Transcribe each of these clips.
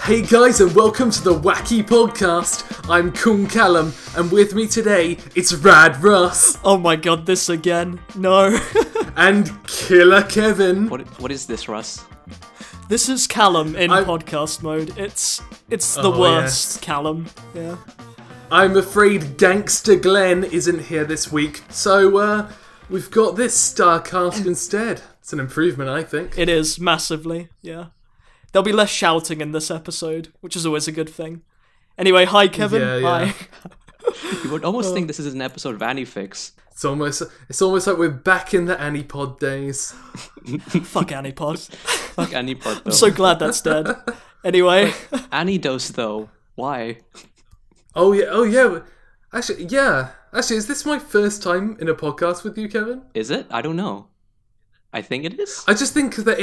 Hey guys, and welcome to the Wacky Podcast. I'm Coon Callum, and with me today, it's Rad Russ. Oh my god, this again. No. And Killer Kevin. What is this, Russ? This is Callum in podcast mode. It's the worst, yes. Callum. Yeah. I'm afraid Gangster Glenn isn't here this week, so we've got this star cast instead. It's an improvement, I think. It is, massively, yeah. There'll be less shouting in this episode, which is always a good thing. Anyway, hi Kevin. Yeah. Hi. You would almost think this is an episode of Anifix. It's almost like we're back in the Anipod days. Fuck Anipod. Fuck Anipod, though. I'm so glad that's dead. Anyway. Anidos, though. Why? Oh yeah. Actually, is this my first time in a podcast with you, Kevin? Is it? I don't know. I think it is. I just think that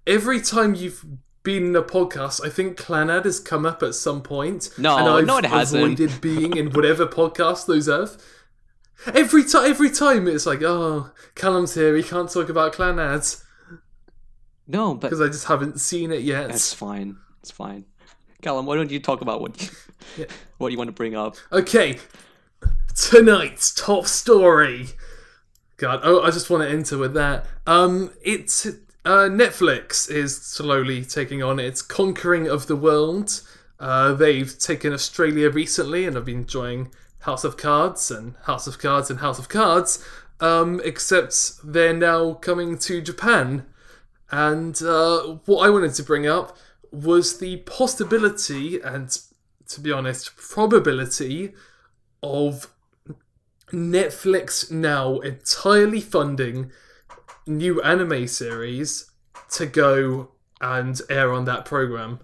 every time you've been in a podcast, I think Clanad has come up at some point. No, it hasn't. Avoided being in whatever podcast those have. Every time it's like, oh, Callum's here, he can't talk about Clanads. No, but... Because I just haven't seen it yet. That's fine. It's fine. Callum, why don't you talk about what you want to bring up? Okay, tonight's top story. God, I just want to enter with that. It's... Netflix is slowly taking on its conquering of the world. They've taken Australia recently, and I've been enjoying House of Cards and House of Cards and House of Cards, except they're now coming to Japan. And what I wanted to bring up was the possibility, and to be honest, probability, of Netflix now entirely funding new anime series to go and air on that program.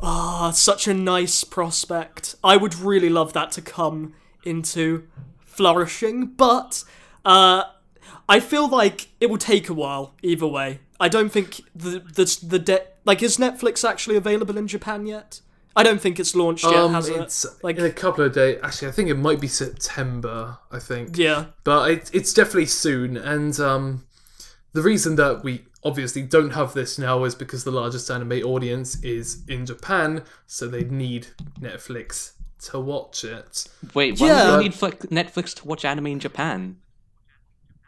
Ah, such a nice prospect. I would really love that to come into flourishing, but I feel like it will take a while either way. I don't think is Netflix actually available in Japan yet? I don't think it's launched yet, has it? It's in a couple of days. Actually, I think it might be September, I think. Yeah. But it's definitely soon, and the reason that we obviously don't have this now is because the largest anime audience is in Japan, so they need Netflix to watch it. Wait, why do you need Netflix to watch anime in Japan?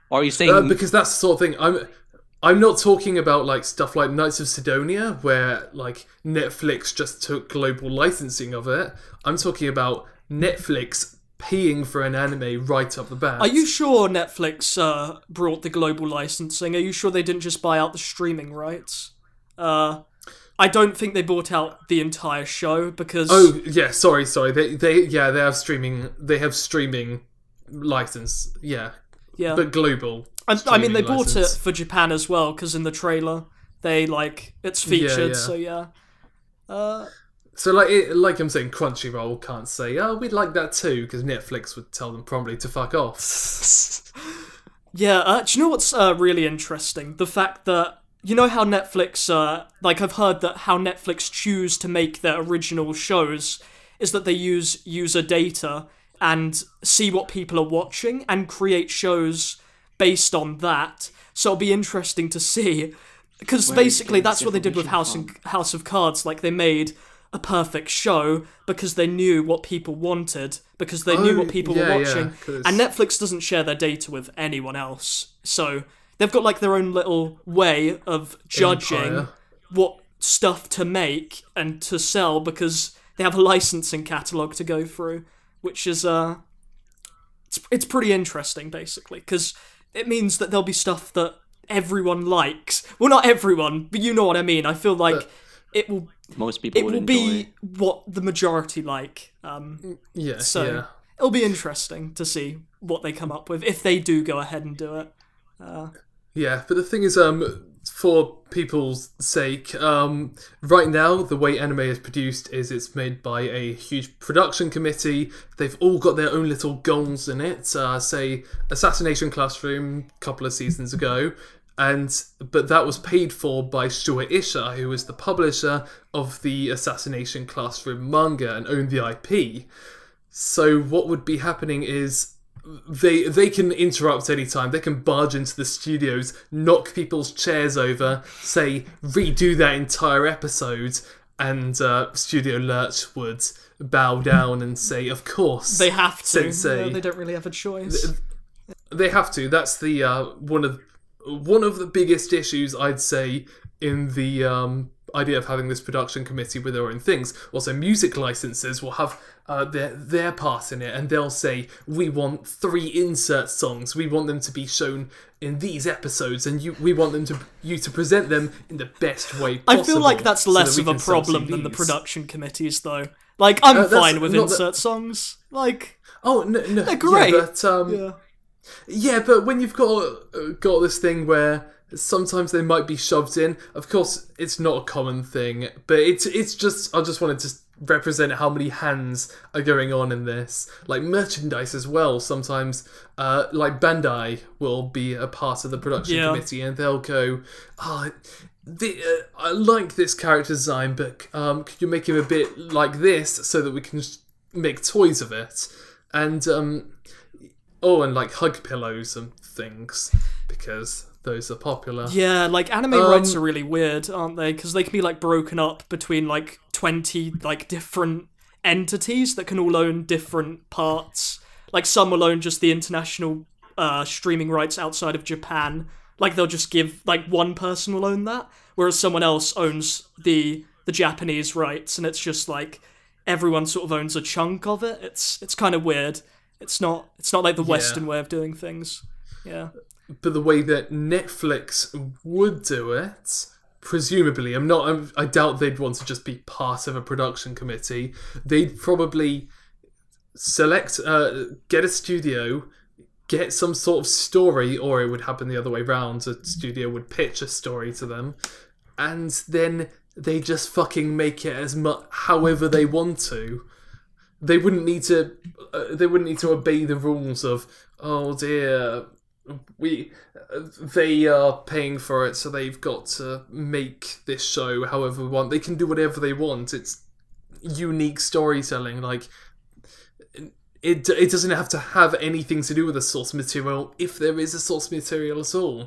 Or are you saying... because that's the sort of thing... I'm not talking about like stuff like Knights of Sidonia, where like Netflix just took global licensing of it. I'm talking about Netflix paying for an anime right up the bat. Are you sure Netflix brought the global licensing? Are you sure they didn't just buy out the streaming rights? I don't think they bought out the entire show because... Oh yeah, sorry. They have streaming. They have streaming license. Yeah. But global. I mean, they bought it for Japan as well, because in the trailer, it's featured, yeah. so yeah. So like I'm saying, Crunchyroll can't say, oh, we'd like that too, because Netflix would tell them promptly to fuck off. Yeah, do you know what's really interesting? The fact that, you know how Netflix, I've heard that how Netflix choose to make their original shows is that they use user data and see what people are watching and create shows based on that. So it'll be interesting to see, because basically that's what they did with House of Cards. Like, they made a perfect show because they knew what people wanted, because they knew what people were watching. And Netflix doesn't share their data with anyone else. So they've got like their own little way of judging what stuff to make and to sell, because they have a licensing catalogue to go through, which is it's pretty interesting, basically, because it means that there'll be stuff that everyone likes. Well, not everyone, but you know what I mean. I feel like it will... Most people would enjoy. Be what the majority like. So it'll be interesting to see what they come up with, if they do go ahead and do it. Yeah, but the thing is, for people's sake, right now, the way anime is produced is it's made by a huge production committee. They've all got their own little goals in it. Say, Assassination Classroom a couple of seasons ago, but that was paid for by Shueisha, who was the publisher of the Assassination Classroom manga and owned the IP. So what would be happening is they can interrupt any time. They can barge into the studios, knock people's chairs over, say redo that entire episode, and Studio Lurch would bow down and say, "Of course, They have to. Sensei." They don't really have a choice. They have to. That's the one of the biggest issues, I'd say, in the idea of having this production committee with their own things. Also, music licenses will have their part in it, and they'll say, "We want 3 insert songs. We want them to be shown in these episodes, and we want you to present them in the best way possible." I feel like that's less so that of we a can sell problem than the CDs. production committees, though. Like, I'm that's fine with not insert songs. Like, Oh no, they're great. Yeah, but yeah, but when you've got this thing where sometimes they might be shoved in, of course it's not a common thing, but it's just, I just wanted to represent how many hands are going on in this. Like merchandise as well, sometimes like Bandai will be a part of the production committee, and they'll go, I like this character design, but could you make him a bit like this so that we can make toys of it? And and like hug pillows and things, because those are popular. Yeah, like anime rights are really weird, aren't they? Because they can be like broken up between like 20 like different entities that can all own different parts. Like some will own just the international streaming rights outside of Japan. Like they'll just give, like one person will own that, whereas someone else owns the Japanese rights, and it's just like everyone sort of owns a chunk of it. It's kind of weird. It's not like the Western way of doing things. Yeah. But the way that Netflix would do it, presumably, I doubt they'd want to just be part of a production committee. They'd probably select, get a studio, get some sort of story, or it would happen the other way round. A studio would pitch a story to them, and then they just fucking make it as much however they want to. They wouldn't need to. They wouldn't need to obey the rules of, oh dear, they are paying for it, so they've got to make this show however we want. They can do whatever they want. It's unique storytelling. Like it doesn't have to have anything to do with the source material, if there is a source material at all.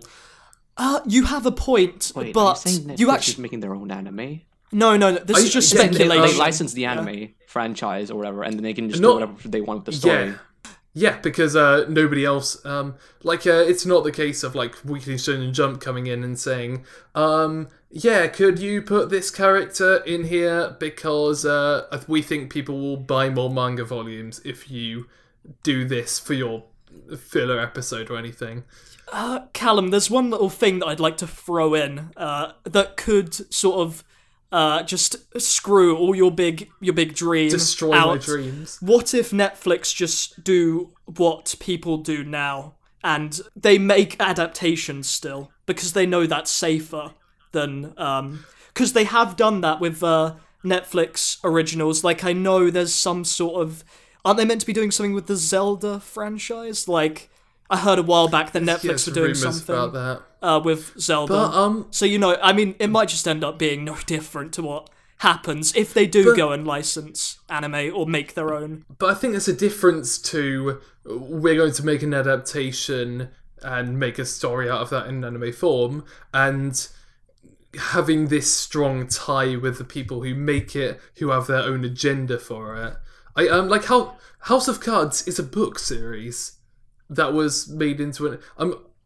You have a point, Wait, but are you saying Netflix you is actually making their own anime? no. This is just yeah, speculation. They license the anime franchise or whatever, and then they can just do whatever they want with the story. Yeah, because nobody else, it's not the case of like Weekly Shonen Jump coming in and saying, could you put this character in here because we think people will buy more manga volumes if you do this for your filler episode or anything. Callum, there's one little thing that I'd like to throw in that could sort of just screw all your big dream Destroy out. my dreams. What if Netflix just do what people do now, and they make adaptations still, because they know that's safer than... Because they have done that with Netflix originals. Like, I know there's some sort of... Aren't they meant to be doing something with the Zelda franchise? Like, I heard a while back that Netflix were doing something about that. with Zelda. But, so, I mean, it might just end up being no different to what happens if they do go and license anime or make their own. But I think there's a difference to, we're going to make an adaptation and make a story out of that in anime form, and having this strong tie with the people who make it, who have their own agenda for it. Like how House of Cards is a book series that was made into an...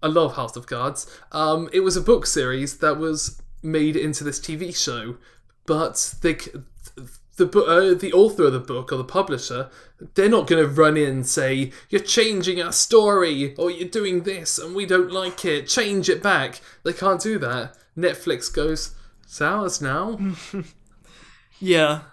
I love House of Cards. It was a book series that was made into this TV show, but the author of the book or the publisher, they're not going to run in and say, you're changing our story, or you're doing this and we don't like it, change it back. They can't do that. Netflix goes, it's ours now. Yeah.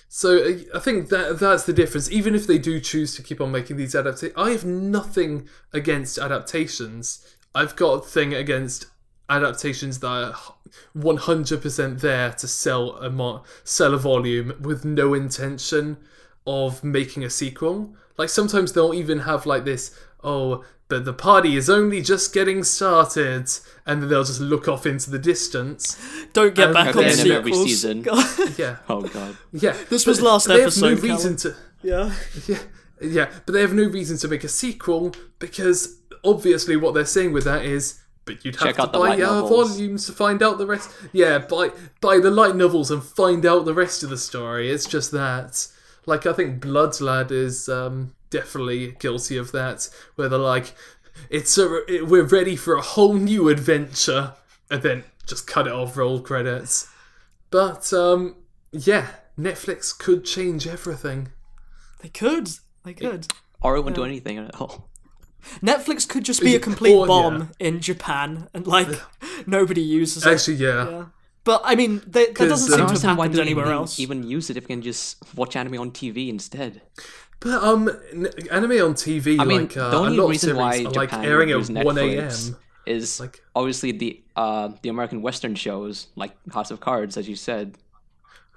So I think that's the difference. Even if they do choose to keep on making these adaptations, I have nothing against adaptations. I've got a thing against adaptations that are 100% there to sell a volume with no intention of making a sequel. Like sometimes they'll even have like this, but the party is only just getting started, and then they'll just look off into the distance. Don't get back on sequels. Every season. Yeah. Oh god. Yeah. This was last they episode. Have no reason to. Yeah. Yeah, but they have no reason to make a sequel, because obviously what they're saying with that is but you'd have Check to out the buy light novels. volumes to find out the rest. Yeah, buy the light novels and find out the rest of the story. It's just that. Like, I think Blood's Lad is definitely guilty of that, where they're like, we're ready for a whole new adventure, and then just cut it off, roll credits. But, yeah, Netflix could change everything. They could. Or it wouldn't do anything at all. Netflix could just be a complete Or, bomb in Japan, and nobody uses it. Actually, yeah. But I mean, that doesn't seem to have Understand why happened do anywhere they else. even use it if you can just watch anime on TV instead? But anime on TV, I mean, like the a only lot of reason why series are like Japan airing uses at 1 Netflix a.m. is Like- obviously the American Western shows like House of Cards, as you said.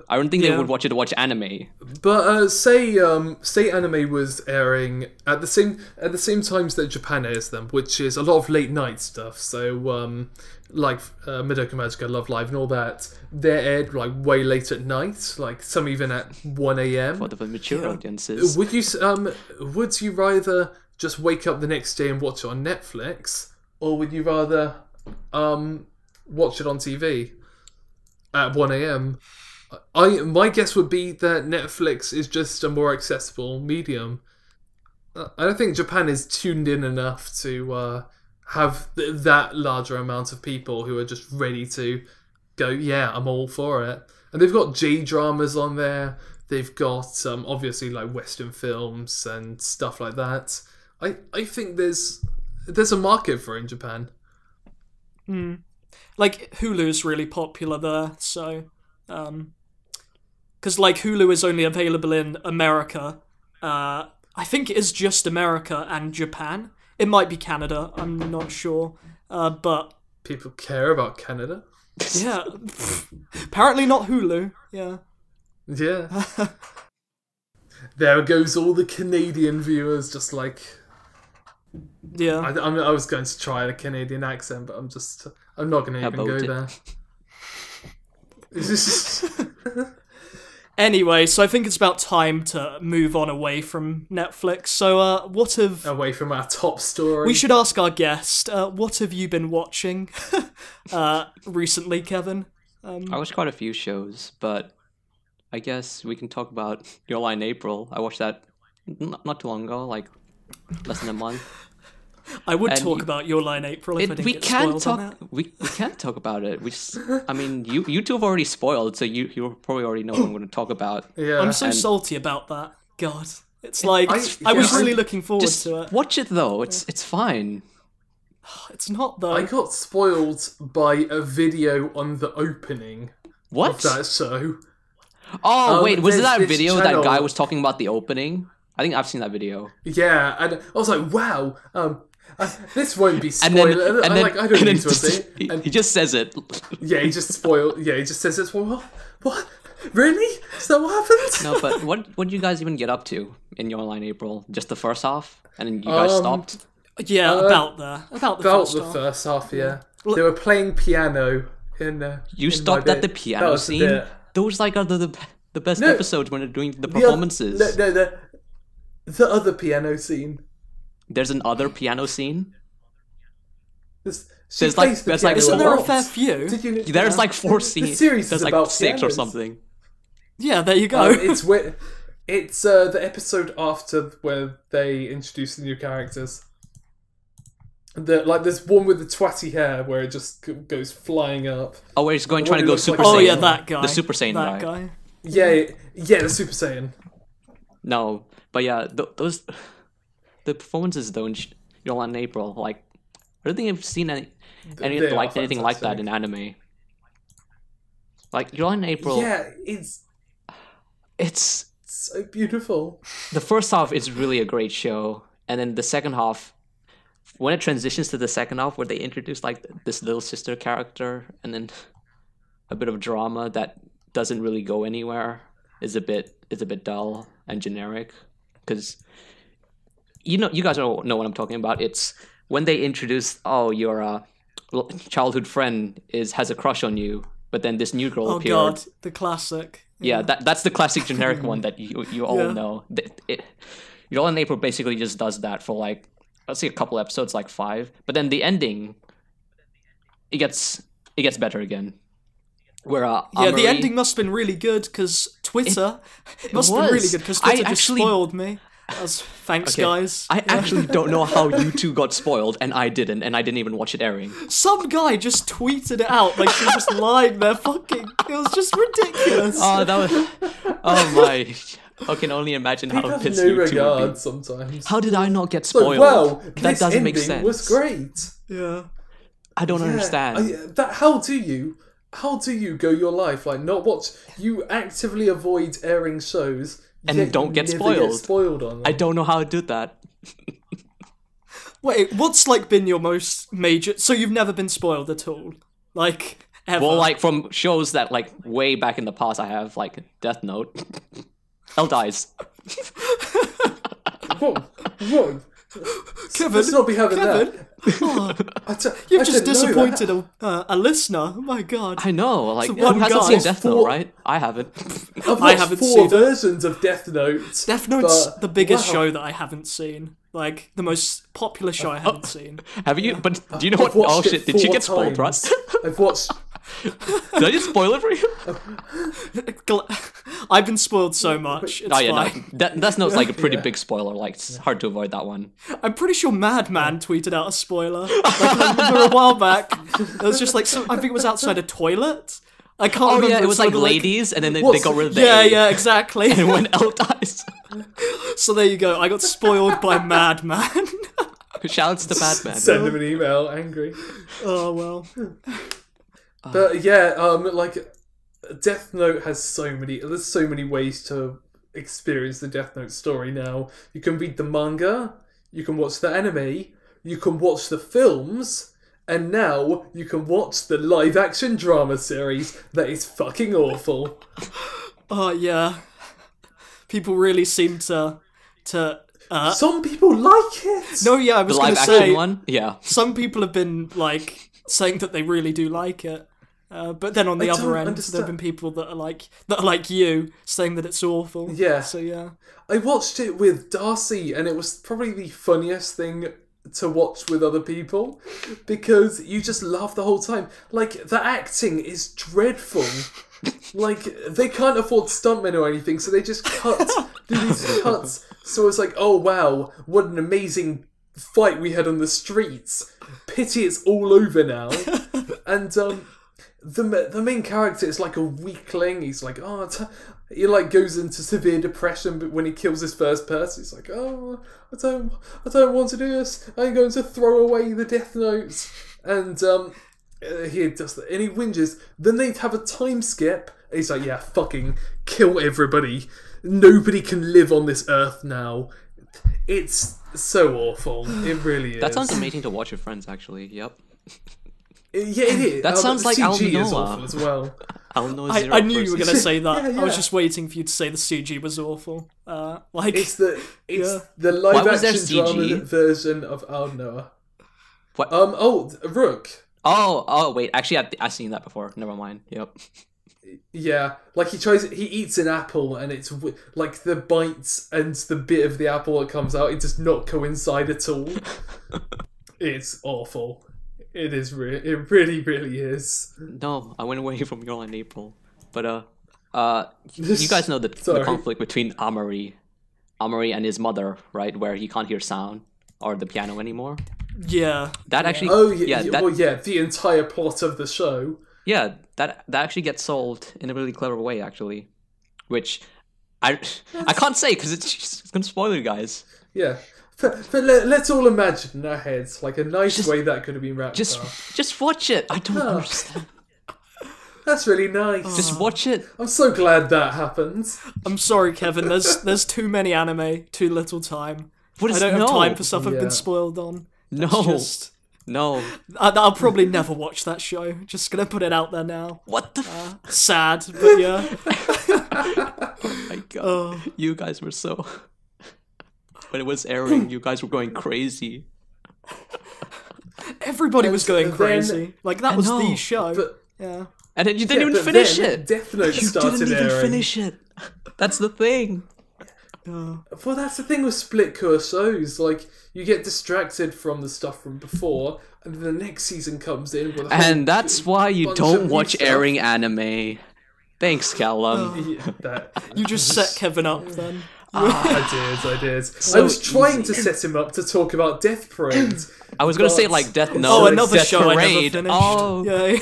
I don't think they would watch anime. But say anime was airing at the same times that Japan airs them, which is a lot of late night stuff. So like Madoka Magica, Love Live, and all that, they're aired like way late at night, like some even at 1 a.m. For the mature audiences. Would you rather just wake up the next day and watch it on Netflix, or would you rather watch it on TV at 1 a.m.? My guess would be that Netflix is just a more accessible medium. I don't think Japan is tuned in enough to have that larger amount of people who are just ready to go, yeah, I'm all for it. And they've got J-dramas on there. They've got obviously like Western films and stuff like that. I think there's a market for it in Japan. Like Hulu's really popular there, so because like Hulu is only available in America. I think it is just America and Japan. It might be Canada. I'm not sure, but People care about Canada. yeah, apparently not Hulu. Yeah. Yeah. There goes all the Canadian viewers, just like... Yeah. I was going to try a Canadian accent, but I'm not going to even go there. Anyway, so I think it's about time to move on away from Netflix. So, what have... Away from our top story. We should ask our guest, what have you been watching recently, Kevin? I watched quite a few shows, but I guess we can talk about Your Lie in April. I watched that not too long ago, like less than a month. I would talk about Your Lie in April if I didn't get spoiled on that. We can't talk about it. I mean, you two have already spoiled, so you probably already know what I'm going to talk about. Yeah. I'm so salty about that. God. It's like, I was really looking forward Just to it. watch it though. It's fine. It's not, though. I got spoiled by a video on the opening What? of that show. Oh wait, was it there's that this video channel- that guy was talking about the opening? I think I've seen that video. Yeah, and I was like, wow, this won't be And spoiled. then, I'm like, I don't need to say it. And he just says it. yeah, he just spoiled. Yeah, he just says it's what? Really? Is that what happened? No, but what did you guys even get up to in Your Lie in April? Just the first half, and then you guys stopped. Yeah, about there. About the first half. First half, yeah. They were playing piano in. You in stopped my at the bit. That piano was the scene. bit. Those like are the best No. episodes when they're doing the performances. The other piano scene. There's another piano scene. She There's like- plays the there's like- piano Isn't a there a lot. fair few? Did you? There's like 4 The scenes. series There's is like about 6 or pianos. something. Yeah, there you go. It's the episode after where they introduce the new characters. There's one with the twatty hair where it just goes flying up. Oh, where he's trying to What go looks Super like- Saiyan. Oh, yeah, that guy. The Super Saiyan that guy. guy. Yeah, the Super Saiyan. No, but yeah, the performances though in Your Lie in April, like I don't think I've seen anything They are like that fantastic. in anime. Like Your Lie in April, Yeah, it's it's so beautiful. the first half is really a great show, and then the second half, when it transitions to the second half where they introduce like this little sister character and then a bit of drama that doesn't really go anywhere, is a bit dull and generic. Because you guys all know what I'm talking about. It's when they introduce, oh, your childhood friend has a crush on you, but then this new girl Oh, appeared. God. The classic. Yeah, that's the classic generic one that you all Yeah. know. Your Lie in April basically just does that for like, let's say a couple episodes, like 5. But then the ending it gets better again. Where Yeah, Amari, the ending must have been really good because Twitter must have been really was. good because I Twitter just actually- spoiled me. Thanks, Okay, guys. I actually don't know how you two got spoiled, and I didn't even watch it airing. Some guy just tweeted it out like she was just lying there fucking. It was just ridiculous. Oh, that was. Oh my! I can only imagine People how have pissed no you two would regard be. sometimes. How did I not get So, spoiled? well, that this doesn't make ending sense. was great. Yeah. I don't understand. How do you go your life like not watch? You actively avoid airing shows And yet don't you get never spoiled. spoiled on them. I don't know how I did that. Wait, what's like been your most major? So you've never been spoiled at all, like ever? Well, like from shows that like way back in the past, I have like Death Note. Elle dies. Whoa. Kevin, Let's not be having Kevin, that. oh, I you've I just didn't know that. disappointed a listener. Oh my god. I know. Like So who one hasn't guy- seen Death Note, Four- right? I haven't. I've I watched haven't 4 seen it. versions of Death Note. Death Note's but- the biggest wow. show that I haven't seen. Like the most popular show I haven't seen. Have you? But do you know I've what? Oh watched it shit! Did you 4 get spoiled, times. Russ? I've watched. Did I just spoil it for you? I've been spoiled so much. It's Oh yeah, fine. no. Death Note's like a pretty Yeah. big spoiler. Like it's hard to avoid that one. I'm pretty sure Madman tweeted out a spoiler. Like, I remember a while back. It was just like I think it was outside a toilet. I can't Oh remember. yeah, it was like sort of ladies, and then they What's- got rid of the Yeah, A. yeah, exactly. And when Elle dies, So there you go. I got spoiled by Madman. shouts to Batman. Send him an email, angry. Oh well. But yeah, like Death Note has there's so many ways to experience the Death Note story now. You can read the manga, you can watch the anime, you can watch the films, and now you can watch the live action drama series that is fucking awful. Oh yeah. People really seem to. Some people like it. No, yeah, I The was going live to action say. one, yeah. Some people have been like saying that they really do like it. But then on the I other don't end, understand. there have been people that are like you, saying that it's awful. Yeah. So yeah. I watched it with Darcy, and it was probably the funniest thing to watch with other people because you just laugh the whole time. Like, the acting is dreadful. Like, they can't afford stuntmen or anything, so they just do these cuts. So it's like, oh wow, what an amazing fight we had on the streets. Pity it's all over now. And the main character is like a weakling. He's like, he like goes into severe depression, but when he kills his first person, he's like, oh, I don't want to do this. I'm going to throw away the Death Notes. And he does that, and he whinges. Then they have a time skip. And he's like, yeah, fucking kill everybody. Nobody can live on this earth now. It's so awful. It really is. That sounds amazing to watch with friends, actually. Yep. Yeah, it is. That sounds like CG Al is Noah. awful as well. I'll know I knew you were going to say that. Yeah, I was yeah. just waiting for you to say the CG was awful. It's the Yeah. live Why was there action drama CG? version of Al Noah. What? Rook. Oh, wait. Actually, I've seen that before. Never mind. Yep. Yeah, like he eats an apple, and it's like the bites and the bit of the apple that comes out, it does not coincide at all. It's awful. It is it really, really is. No, I went away from Your Lie in April. But, you guys know the Sorry. conflict between Amari and his mother, right? Where he can't hear sound or the piano anymore. Yeah. That actually... Oh yeah, that, well yeah, the entire plot of the show. Yeah, that actually gets solved in a really clever way, actually. Which I can't say because it's going to spoil you guys. Yeah. But let's all imagine in our heads like a nice way that could have been wrapped up. Just watch it. I don't Oh. understand. That's really nice. Just watch it. I'm so glad that happened. I'm sorry, Kevin. There's too many anime, too little time. What is I don't have no? time for stuff I've Yeah. been spoiled on. No. Just, No. I'll probably never watch that show. Just gonna put it out there now. What the Sad, but yeah. oh my god. You guys were so... When it was airing, you guys were going crazy. Everybody was going then- crazy. Like that I was know, the show. But Yeah. And then you didn't yeah, even but finish then it. Death Note You started didn't even airing. finish it. That's the thing. Well, that's the thing with split course shows. Like, you get distracted from the stuff from before, and then the next season comes in with a whole And that's why you bunch don't of new watch stuff. airing anime. Thanks, Callum. Yeah, that. You just set Kevin up then. I did. I was trying to set him up to talk about Death Parade. I was gonna say but- like Death Note. Oh, another Death show Parade. I never finished. Oh Yay.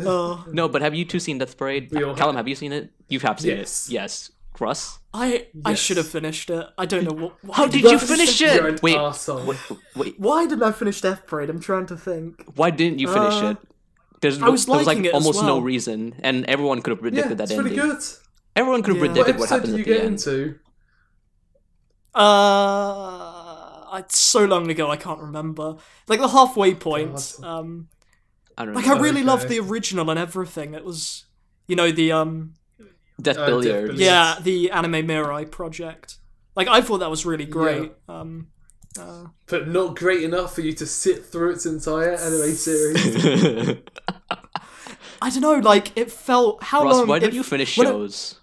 Oh. no, but have you two seen Death Parade? We all Callum, have you seen it? You have seen Yes. it. Yes. Russ? I Yes. should have finished it. I don't know what. Why How did I you finish finish You're an it? Wait, arsehole. wait. Why didn't I finish Death Parade? I'm trying to think. Why didn't you finish it? I was there was liking like it as almost no well. reason, and everyone could have Yeah, predicted it's that pretty ending. good. Everyone could have Yeah. What predicted what episode happens did you at the get end. into? It's so long ago I can't remember. Like the halfway point. God. I don't Like know. I really loved Okay. the original and everything. It was, you know, the Death Death Billiards. Billiards. yeah, the Anime Mirai project. Like I thought that was really great. But not great enough for you to sit through its entire anime series. I don't know. Like it felt how Ross, long. why don't it- you finish when it- shows?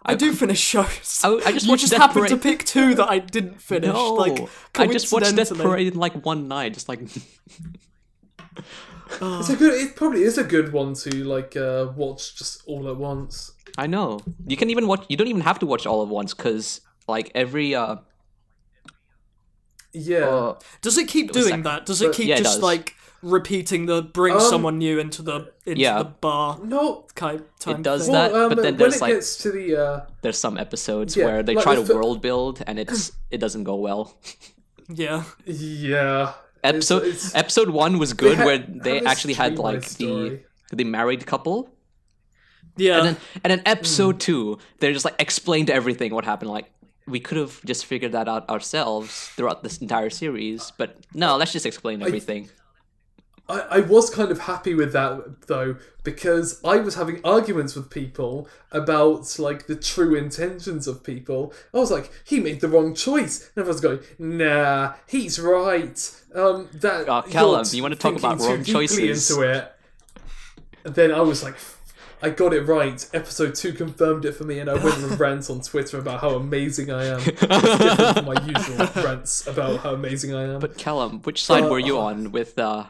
I do finish shows. I just you watched just Death happened to Parade. pick two that I didn't finish. No, Like I just watched Death coincidentally. Parade in like one night. Just like It's a good. It probably is a good one to like watch just all at once. I know. You can even watch. You don't even have to watch all at once because like every Yeah. Does it keep was doing sec- that? Does it keep yeah, it just does. like repeating the bring someone new into the Yeah. the bar No. kind time It does thing? that. but then when there's it like gets to the there's some episodes Yeah, where they like try the to fi- world build and it doesn't go well. Yeah. yeah. Episode It's- episode 1 was good ha- where have they a actually had streamlined like story. the married couple. Yeah. And then episode 2, they just like explained everything what happened. Like we could have just figured that out ourselves throughout this entire series, but no, let's just explain everything. I was kind of happy with that though, because I was having arguments with people about like the true intentions of people. I was like, he made the wrong choice, and everyone's going, nah, he's right. That Callum, you're you wanna talk thinking about too wrong deeply choices? into it. And then I was like, I got it right. Episode 2 confirmed it for me, and I went and rant on Twitter about how amazing I am. It's different from my usual rants about how amazing I am. But Callum, which side were you on with the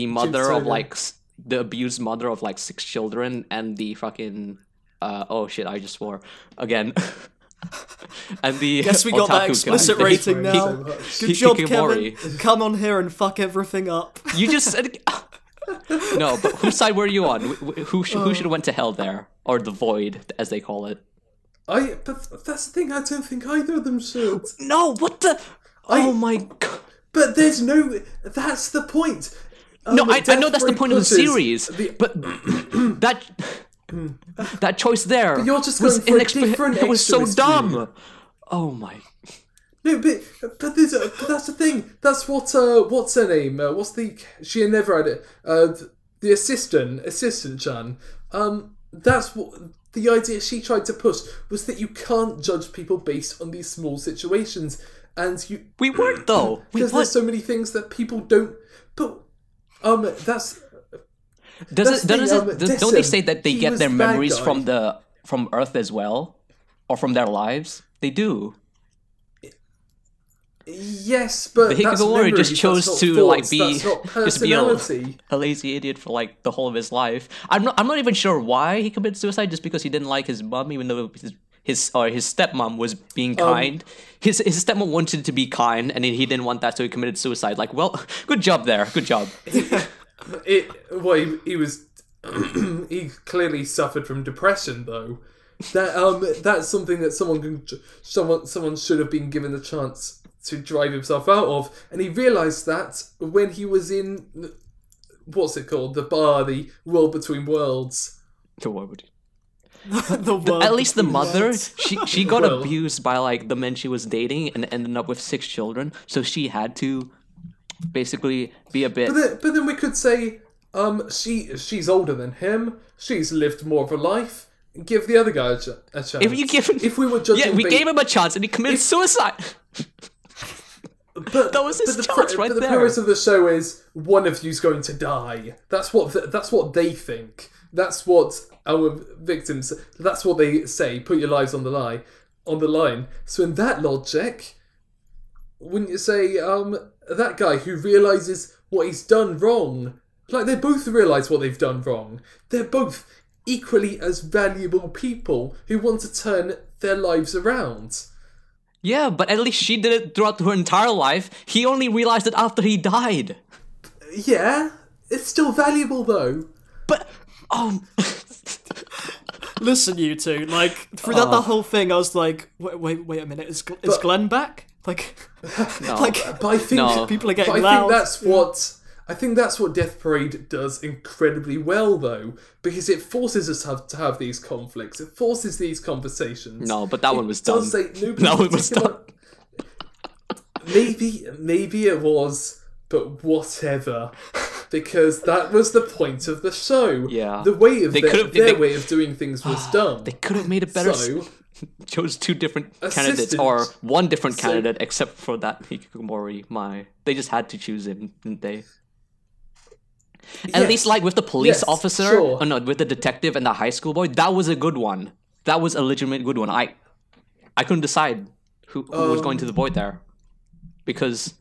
mother of Soda. like the abused mother of like 6 children and the fucking oh shit, I just swore again. And the Guess we got that otaku explicit guy. rating Thank you now. so much. Good job, Hikikomori. Kevin. Come on here and fuck everything up. You just said no, but whose side were you on? Who should have went to hell there, or the void, as they call it? But that's the thing. I don't think either of them should. No, what the? Oh my god! But there's no. That's the point. No, I Death know that's the Parade point of the pushes series, the- but that choice there But you're just was going for a different It was so extremist dumb. view. Oh my! No, but that's the thing. That's what what's her name? What's the she never had it. The assistant Chan. That's what the idea she tried to push was that you can't judge people based on these small situations, and you We weren't though. We because what? there's so many things that people don't. But that's Does that's it, the don't thing, they Dessen, say that they he get was their the bad memories guy. from Earth as well, or from their lives? They do. Yes, but The that's Hikikomori just memories, chose that's to not like thoughts, be that's not just be personality. a lazy idiot for like the whole of his life. I'm not even sure why he committed suicide. Just because he didn't like his mom, even though his stepmom was being kind. His stepmom wanted to be kind, and he didn't want that, so he committed suicide. Like, well, good job there. Good job. He was he clearly suffered from depression though. That's something that someone should have been given the chance to drive himself out of, and he realised that when he was in what's it called, the bar, the World Between Worlds. The world. The world At least the between mother, worlds. she got Well. abused by like the men she was dating and ended up with 6 children. So she had to basically be a bit. But then we could say, she's older than him. She's lived more of a life. Give the other guy a chance. If we were judging, yeah, we gave him a chance and he committed suicide. But that was his but chance right the there. premise of the show is one of you's going to die. That's what they think. That's what our victims. That's what they say. Put your lives on the line. On the line. So in that logic, wouldn't you say that guy who realizes what he's done wrong? Like they both realize what they've done wrong. They're both equally as valuable people who want to turn their lives around. Yeah, but at least she did it throughout her entire life. He only realized it after he died. Yeah, it's still valuable though. But Listen, you two. Like throughout the whole thing, I was like, wait a minute. Is Glenn back? Like, no. But I think No. people are getting But loud. I think that's what Death Parade does incredibly well, though, because it forces us to have these conflicts. It forces these conversations. No, but that one was It done. does say That one was done. Maybe it was, but whatever. Because that was the point of the show. Yeah. The way of their they- way of doing things was done. They could have made it better. So, Chose two different candidates, or one different candidate, except for that Hikikomori. They just had to choose him, didn't they? At yes. least, like with the police Yes, officer, sure. oh no, with the detective and the high school boy, that was a good one. That was a legitimate good one. I couldn't decide who was going to the void there, because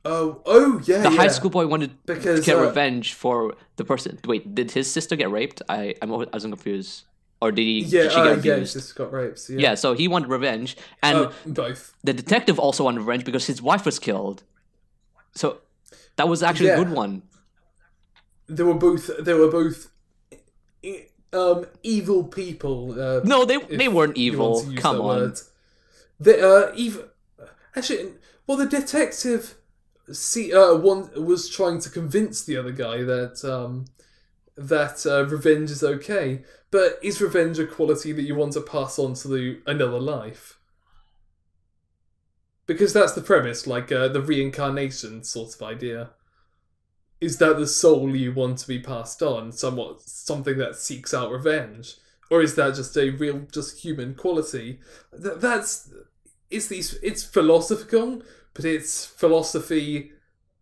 Oh yeah. the high school boy wanted Because, to get revenge for the person. Wait, did his sister get raped? I was confused. Or did did she get Yeah, abused? just got raped. So Yeah, so he wanted revenge, and both. the detective also wanted revenge because his wife was killed. So that was actually a Yeah. good one. They were both evil people. No, they weren't you want evil. to use Come that on. word. They evil. Actually, well, the detective one was trying to convince the other guy that revenge is okay, but is revenge a quality that you want to pass on to another life? Because that's the premise, like the reincarnation sort of idea. Is that the soul you want to be passed on, something that seeks out revenge, or is that just a real, just human quality? It's philosophical, but it's philosophy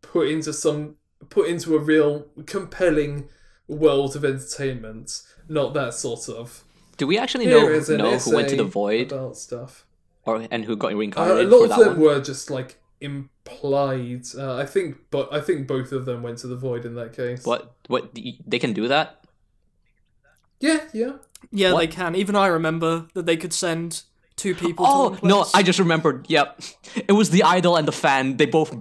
put into a real compelling world of entertainment, not that sort of. Do we actually Here know is an who went to the essay void, about stuff. and who got A reincarnated lot for of that them one? were just like implied. I think both of them went to the void in that case. What they can do that? Yeah. Yeah, What? they can. Even I remember that they could send two people to Oh one place. no, I just remembered. Yep, it was the idol and the fan. They both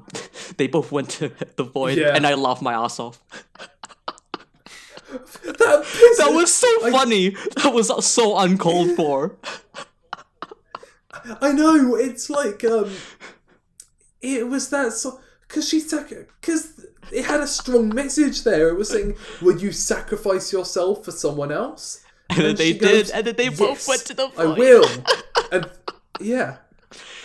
went to the void, Yeah. and I laughed my ass off. That That was so funny. That was so uncalled for. I know. It's like it was that so because it had a strong message there. It was saying, "Would you sacrifice yourself for someone else?" And then they she goes, did, and then they both "Yes, went to the void. I will. And yeah,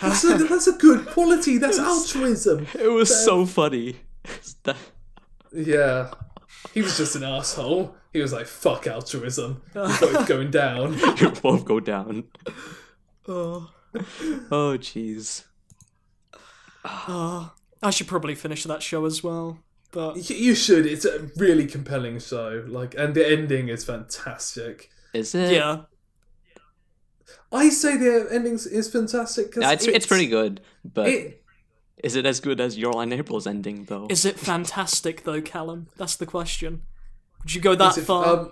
that's a good quality. That's altruism. It was so funny. That- Yeah, he was just an asshole. He was like, "Fuck altruism. We're both going down." You both go down. Oh. Oh jeez. I should probably finish that show as well. But You should. It's a really compelling show. And the ending is fantastic. Is it? yeah, I say the ending is fantastic because Yeah, it's pretty good, but It, is it as good as Your Line April's ending though? is it fantastic though, Callum? That's the question. Would you go that far?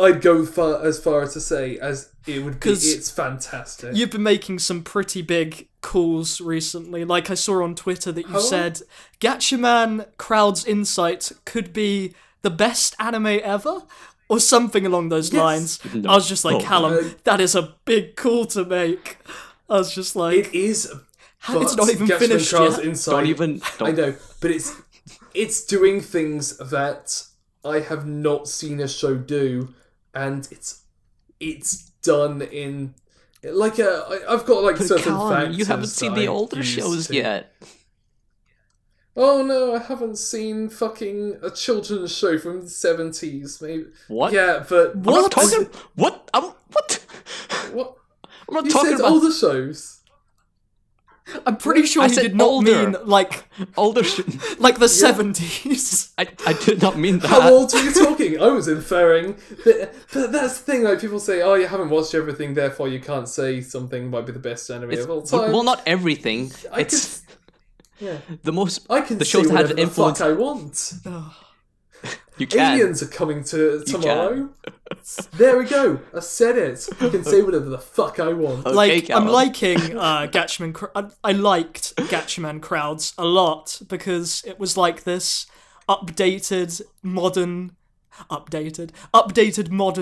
I'd go as far as to say as it would be. 'Cause It's fantastic. You've been making some pretty big calls recently. Like I saw on Twitter that you said Gatchaman Crowd's Insight could be the best anime ever, or something along those lines. No. I was just like, Oh. Callum, that is a big call to make. I was just like, It is. it's not even Gatchaman finished Crowd's yet. Insight, I know, but it's doing things that I have not seen a show do, and it's done in like I've got like But certain Callum, factors. you haven't seen that the I older use shows to- yet. Oh no, I haven't seen fucking a children's show from the 70s. Maybe. What? Yeah, but I'm not talking. What? What? What? I'm not You talking said about. older shows. I'm pretty sure I he said did not older. mean like Older. the 70s. I did not mean that. How old are you talking? I was inferring that, but that's the thing, like people say, oh, you haven't watched everything, therefore you can't say something might be the best anime of all time. Well, not everything. I It's Yeah. the most. I can the say shows that whatever had the influence. fuck I want. You can. Aliens are coming to tomorrow. There we go. I said it. I can say whatever the fuck I want. Okay, Like, I'm Callum. liking Gatchaman. I liked Gatchaman Crowds a lot because it was like this updated modern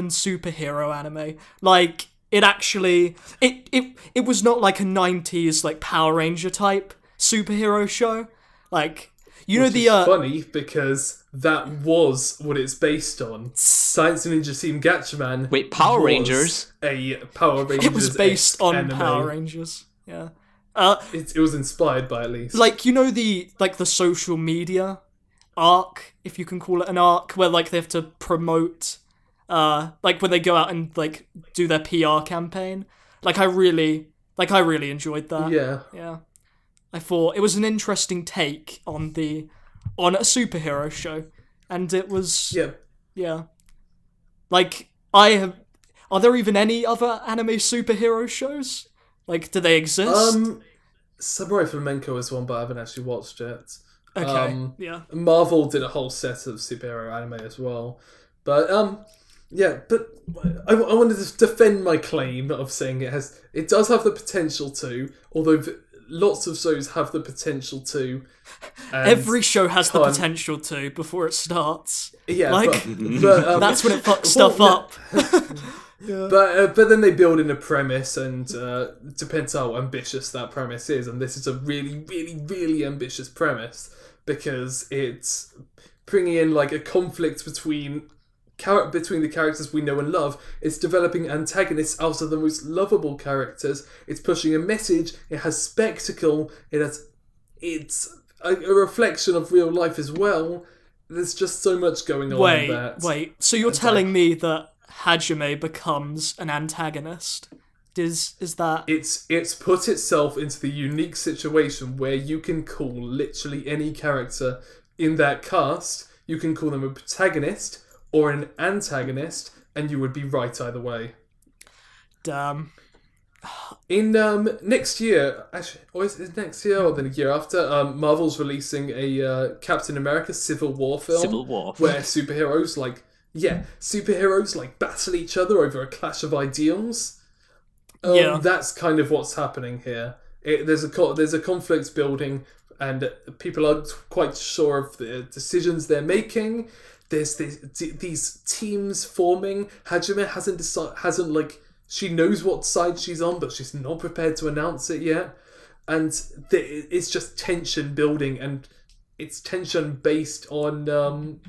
superhero anime. Like, it actually it was not like a 90s like Power Ranger type superhero show. Like, you know Which the is funny because that was what it's based on. Science Ninja Team Gatchaman. Wait, Power was Rangers? A Power Rangers. it was based on anime. Power Rangers. Yeah. It was inspired by, at least. Like, you know the social media arc, if you can call it an arc, where like they have to promote like when they go out and like do their PR campaign. I really enjoyed that. Yeah. Yeah. I thought it was an interesting take on a superhero show. And it was Yeah. yeah. Like, are there even any other anime superhero shows? Like, do they exist? Samurai Flamenco is one, but I haven't actually watched it. Okay, yeah. Marvel did a whole set of superhero anime as well. But, yeah, but I wanted to defend my claim of saying it does have the potential to, although lots of shows have the potential to. And Every show has the can't- potential to before it starts. Yeah, like, but That's when it fucks stuff no. up. But then they build in a premise, and depends how ambitious that premise is. And this is a really, really, really ambitious premise because it's bringing in like a conflict between the characters we know and love. It's developing antagonists out of the most lovable characters. It's pushing a message. It has spectacle. It's a reflection of real life as well. There's just so much going on in that. Wait. So you're telling me that Hajime becomes an antagonist? Is that... It's put itself into the unique situation where you can call literally any character in that cast, you can call them a protagonist or an antagonist, and you would be right either way. Damn. In next year, actually, or is it next year or the year after? Marvel's releasing a Captain America Civil War film. Civil War. Where superheroes battle each other over a clash of ideals. Yeah. That's kind of what's happening here. There's a conflict building, and people aren't quite sure of the decisions they're making. There's these teams forming. Hajime hasn't she knows what side she's on, but she's not prepared to announce it yet. And it's just tension building, and it's tension based on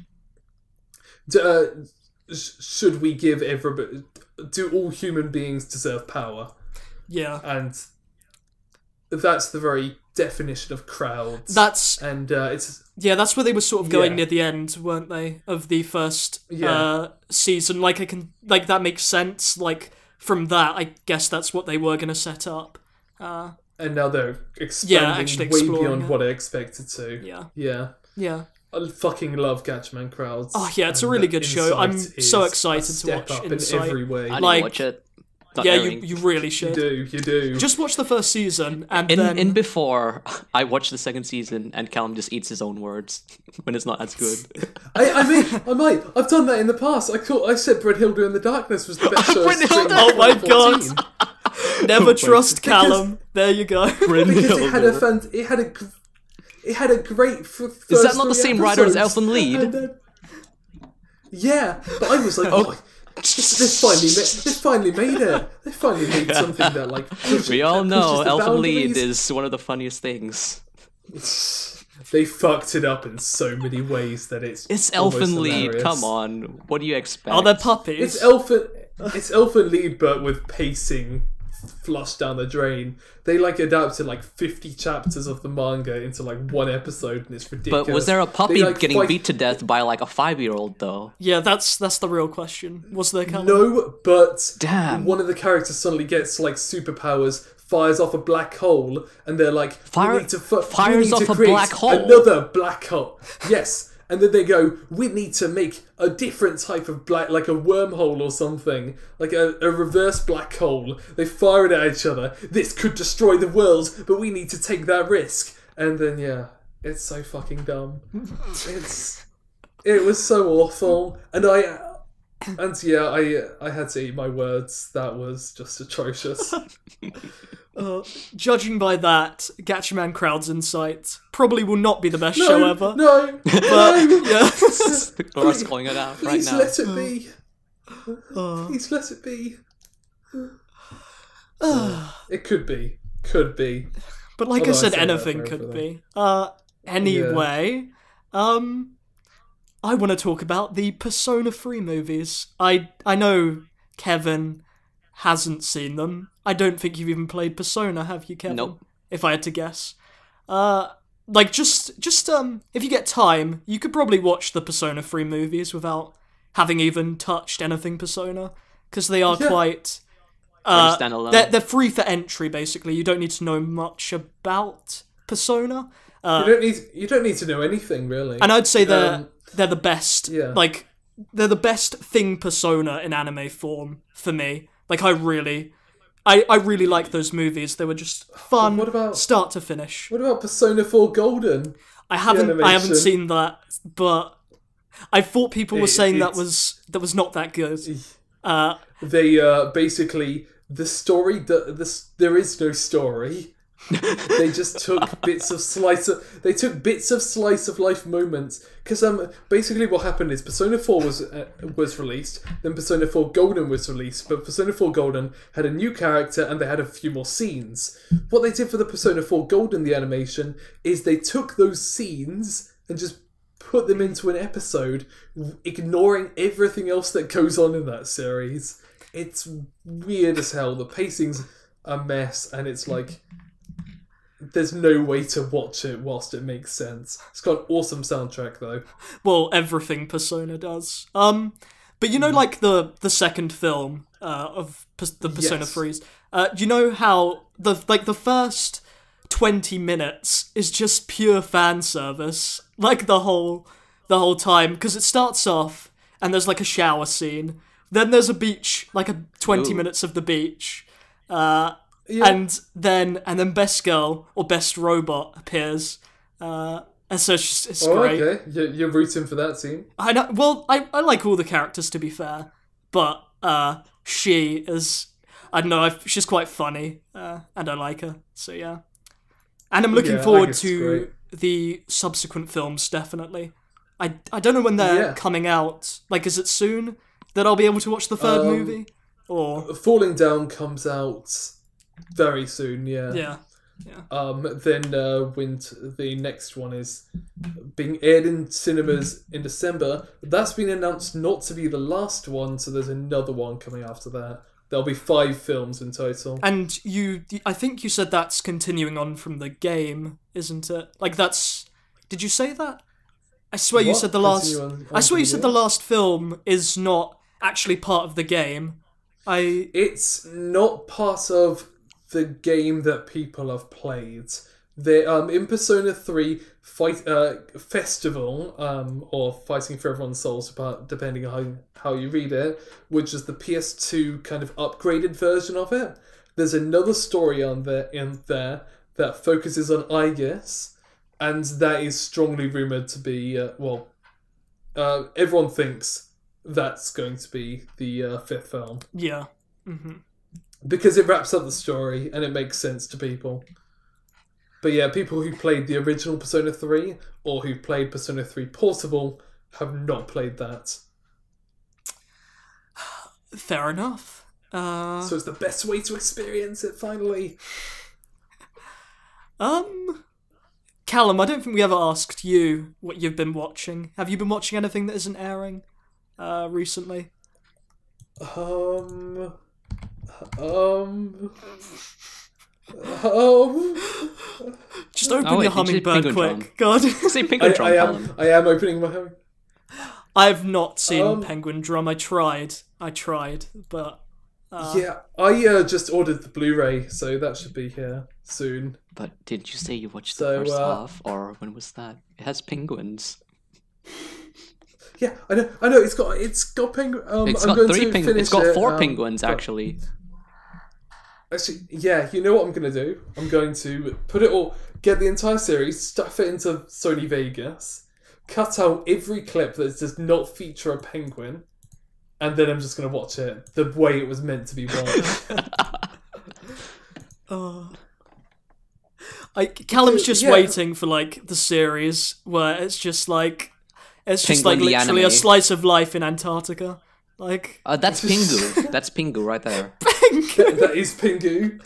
should we give everybody? Do all human beings deserve power? Yeah. And that's the very definition of crowds. That's where they were sort of going Yeah. near the end, weren't they? Of the first Yeah. season. That makes sense. Like, from that, I guess that's what they were going to set up. And now they're expanding actually way exploring beyond it. what I expected to. Yeah. Yeah. Yeah. I fucking love Gatchaman Crowds. Oh, yeah, it's a and really the good show. I'm Insight so is excited a to step watch up Insight. in every way. I Like- didn't watch it. Not Yeah, airing. you really should. You do. Just watch the first season, and In then... before, I watched the second season, and Callum just eats his own words when it's not as good. I might. I've done that in the past. I said Brynhilda in the Darkness was the best show. of spring Brynhilda! Oh my 2014. Never trust Callum. There you go. Because it had a great first Is that not the 3 same writer as episodes. Elfen Lied? And then- yeah, but I was like, This finally made it. They finally made something that We all know pushes the Elfen Lied boundaries. is one of the funniest things. They fucked it up in so many ways that it's Elfen almost Lied. hilarious. Come on, what do you expect? Oh, they're puppies. It's Elfen Lied, but with pacing flushed down the drain. They adapted 50 chapters of the manga into one episode, and it's ridiculous. But was there a puppy They, getting fight- beat to death by a 5-year-old though? Yeah, that's the real question. Was there Callum? No, but Damn. one of the characters suddenly gets superpowers, fires off a black hole, and they're like, Fire- we need to fires off a create black hole? another black hole. Yes. And then they go, we need to make a different type of black, like a wormhole or something, like a reverse black hole. They fire it at each other. This could destroy the world, but we need to take that risk. And then, yeah, it's so fucking dumb. It was so awful. And I had to eat my words. That was just atrocious. Judging by that, Gatchaman Crowd's Insight probably will not be the best show ever. No, But, yeah. Laura's calling it out right please now. let it be. Please let it be. It could be. But like I Although I said, say that anything for could everything. be. Anyway, I want to talk about the Persona 3 movies. I know Kevin hasn't seen them. I don't think you've even played Persona, have you, Kevin? Nope. If I had to guess. Just if you get time, you could probably watch the Persona 3 movies without having even touched anything Persona, because they are quite... Pretty standalone. They're free for entry, basically. You don't need to know much about Persona. You don't need to know anything really. And I'd say they're the best. Yeah. Like, they're the best thing Persona in anime form for me. Like, I really like those movies. They were just fun, What about- start to finish. What about Persona 4 Golden? I haven't animation? seen that, but I thought people were saying that it's- was not that good. They basically the story. There is no story. They just took bits of slice of life moments, because basically what happened is Persona 4 was released, then Persona 4 Golden was released, but Persona 4 Golden had a new character and they had a few more scenes. What they did for the Persona 4 Golden, the animation, is they took those scenes and just put them into an episode, ignoring everything else that goes on in that series. It's weird as hell. The pacing's a mess, and it's like there's no way to watch it whilst it makes sense. It's got an awesome soundtrack though. Well, everything Persona does. But you know, like the second film of the Persona Yes. 3s. You know how the first 20 minutes is just pure fan service, like the whole time, because it starts off and there's like a shower scene, then there's a beach, like a 20 minutes of the beach. And then Best Girl or Best Robot appears, and so it's great. Okay, you're rooting for that scene. I know. Well, I like all the characters, to be fair, but she is, I don't know, she's quite funny, and I like her. So yeah, and I'm looking Yeah, I forward guess to great. the subsequent films. Definitely. I don't know when they're Yeah. coming out. Like, is it soon that I'll be able to watch the third movie? Or Falling Down comes out very soon. Yeah. yeah. Then when the next one is being aired in cinemas in December, that's been announced not to be the last one, so there's another one coming after that. There'll be 5 films in total. And I think you said that's continuing on from the game, isn't it? Like, that's... Did you say that? I swear you What? said the last... Continue on I swear you from said the the last film is not actually part of the game. It's not part of the game that people have played. They in Persona 3 Festival, or Fighting for Everyone's Souls, depending on how you read it, which is the PS2 kind of upgraded version of it. There's another story in there that focuses on Aegis, and that is strongly rumoured to be everyone thinks that's going to be the 5th film. Yeah. Because it wraps up the story and it makes sense to people. But yeah, people who played the original Persona 3 or who played Persona 3 Portable have not played that. Fair enough. So it's the best way to experience it, finally. Callum, I don't think we ever asked you what you've been watching. Have you been watching anything that isn't airing recently? Just open wait, your did you say hummingbird Penguin quick. God. Say Penguin Drum, Callum. I am opening my... I've not seen Penguin Drum. I tried, but Yeah, I just ordered the Blu-ray, so that should be here soon. But didn't you say you watched So, the first half, or when was that? It has penguins. Yeah, I know. It's got penguin. It's I'm got going to penguins. finish It's got it, four penguins actually. Actually, yeah. You know what I'm going to do? I'm going to get the entire series, stuff it into Sony Vegas, cut out every clip that does not feature a penguin, and then I'm just going to watch it the way it was meant to be watched. Callum's just Yeah. waiting for like the series where it's just like Penguin the literally anime. a slice of life in Antarctica. Like That's Pingu. That's Pingu right there. That is Pingu.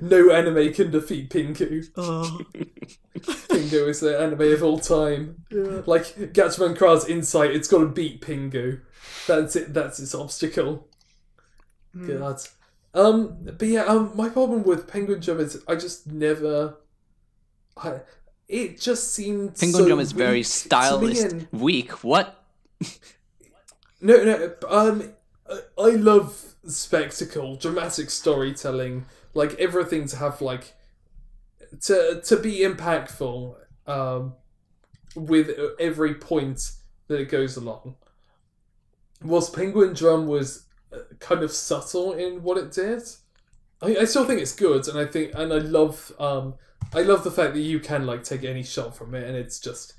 No anime can defeat Pingu. oh, Pingu is the anime of all time. Like Gatchaman Kra's Insight, it's got to beat Pingu. That's it. That's its obstacle. God. But yeah. My problem with Penguin Drum is I just never. It just seemed Penguin so Drum is very weak to me stylist. and- Weak. What? No. I love spectacle, dramatic storytelling, like everything to have like to be impactful. With every point that it goes along. Whilst Penguin Drum was kind of subtle in what it did, I still think it's good, and I love the fact that you can like take any shot from it, and it's just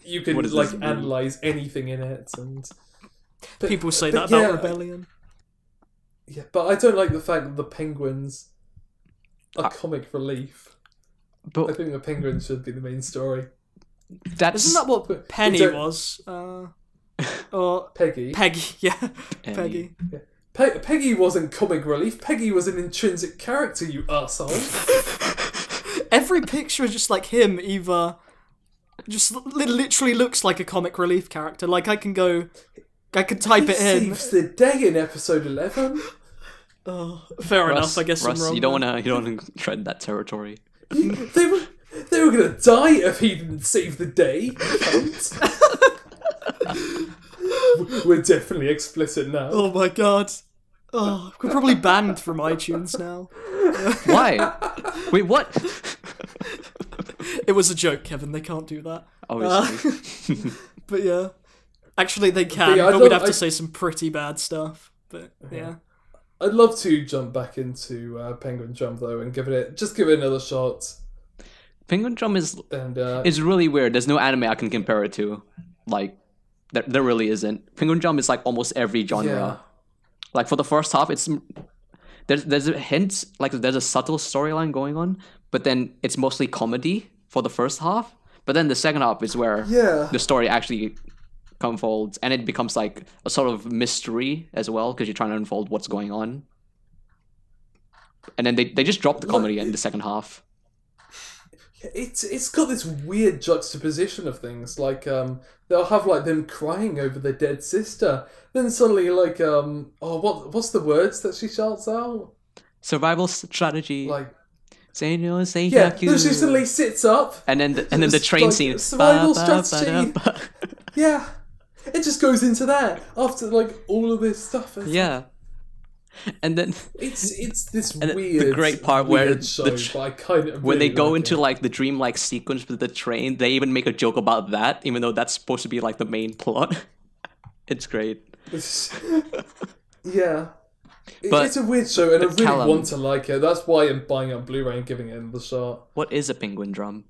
you can What does like this mean? analyze anything in it, and people say but that about yeah, Rebellion. Yeah, but I don't like the fact that the penguins are comic relief. I But think the penguins should be the main story. that's Isn't that what But Penny don't- was? Or Peggy. Peggy? Yeah, Penny. Peggy. Peggy wasn't comic relief. Peggy was an intrinsic character, you asshole. Every picture is just like him, either just literally looks like a comic relief character. Like I can type He it in. saves the day in episode 11. Oh, fair enough. I guess Russ, I'm wrong. you don't want to tread that territory. They were gonna die if he didn't save the day. Cunt. We're definitely explicit now. Oh my god. Oh, we're probably banned from iTunes now. Why? Wait, what? It was a joke, Kevin. They can't do that. Obviously. But yeah, actually they can, yeah, but we'd have to say some pretty bad stuff. But yeah. I'd love to jump back into Penguin Drum though and give it another shot. Penguin Drum is And really weird. There's no anime I can compare it to. Like, there really isn't. Penguin Drum is like almost every genre. yeah. Like for the first half, there's a hint, like there's a subtle storyline going on, but then it's mostly comedy for the first half. But then the second half is where Yeah. the story actually unfolds, and it becomes like a sort of mystery as well because you're trying to unfold what's going on. And then they just drop the comedy in the second half. It's got this weird juxtaposition of things, like they'll have like them crying over their dead sister, then suddenly like what's the words that she shouts out? Survival strategy. Like Say no, say yeah, yaku. then she suddenly sits up. And then the It's train like scene. survival Ba, ba, ba, strategy. da, ba. Yeah, it just goes into that after like all of this stuff. It's Yeah. And then it's this And weird. the great part where weird show, but I kind of when they really go like into it. like the dreamlike sequence with the train, they even make a joke about that, even though that's supposed to be like the main plot. It's great. Yeah. But- It's a weird show, and I but really Callum- want to like it. That's why I'm buying it on Blu-ray and giving it another shot. What is a penguin drum?